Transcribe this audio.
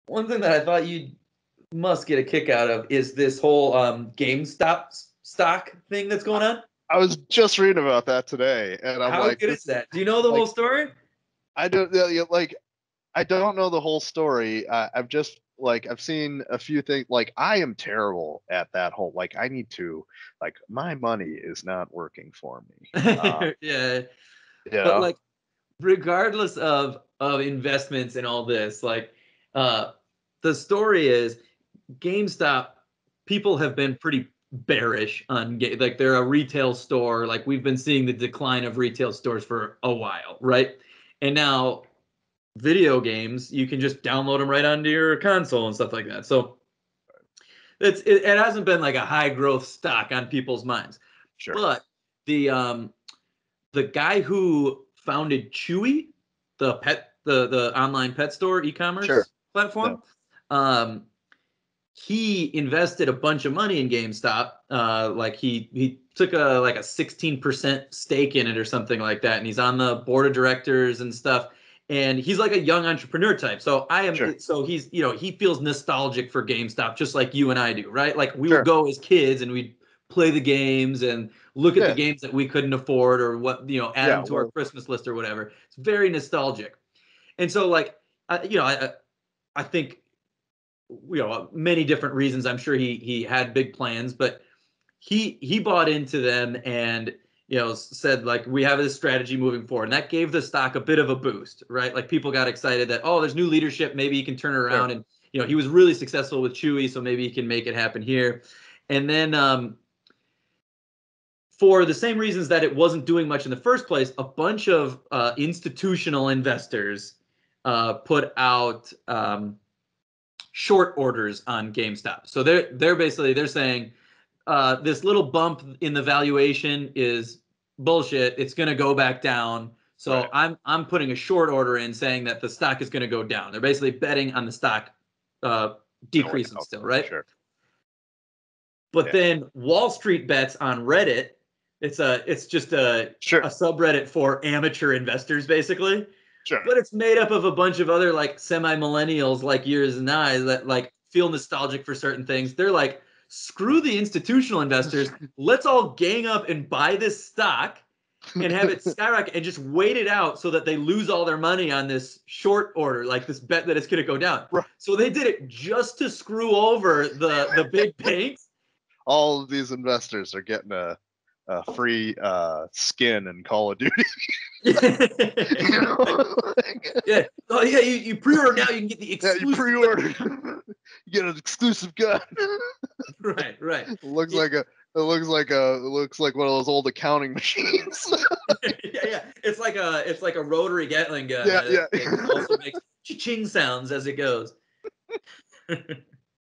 one thing that I thought you must get a kick out of is this whole GameStop stock thing that's going on. I was just reading about that today, and I'm How like, good is this, that? Do you know the like, whole story? I don't like, I don't know the whole story. I've just like I've seen a few things. Like I am terrible at that whole. Like I need to. Like my money is not working for me. Yeah, You but know. like regardless of investments and all this, like uh the story is GameStop, people have been pretty bearish on like they're a retail store. Like we've been seeing the decline of retail stores for a while, right? And now video games, you can just download them right onto your console and stuff like that. So it hasn't been like a high growth stock on people's minds. Sure. But the guy who founded Chewy, the online pet store Sure. e-commerce Yeah. platform, um, he invested a bunch of money in GameStop. Like he took a 16% stake in it or something like that, and he's on the board of directors and stuff. And he's like a young entrepreneur type. So I am. Sure. So he's he feels nostalgic for GameStop just like you and I do, right? Like we would Sure. go as kids and we'd play the games and look at the Yeah. games that we couldn't afford or what add Yeah. them to our Well. Christmas list or whatever. It's very nostalgic. And so like I think many different reasons. I'm sure he had big plans, but he bought into them and said like we have this strategy moving forward, and that gave the stock a bit of a boost, right? Like people got excited that there's new leadership, maybe he can turn it Sure. around, and he was really successful with Chewy, so maybe he can make it happen here. And then for the same reasons that it wasn't doing much in the first place, a bunch of institutional investors put out short orders on GameStop. So they're saying this little bump in the valuation is bullshit. It's going to go back down. So Right. I'm putting a short order in saying that the stock is going to go down. They're basically betting on the stock Going decreasing out. still, right? Sure. But Yeah. then Wall Street Bets on Reddit, it's just a Sure. subreddit for amateur investors basically, Sure. but it's made up of a bunch of other like semi-millennials like yours and I that like feel nostalgic for certain things. They're like, screw the institutional investors. Let's all gang up and buy this stock and have it skyrocket and just wait it out so that they lose all their money on this short order, like this bet that it's going to go down. Right. So they did it just to screw over the big banks. All of these investors are getting a free skin in Call of Duty. You know? Yeah. Oh yeah, you pre-order now, you can get the Yeah, you exclusive. pre-order, you get an exclusive gun. Right. It looks Yeah, like one of those old accounting machines. yeah. It's like a rotary Gatling gun Yeah, that yeah. also makes ching sounds as it goes.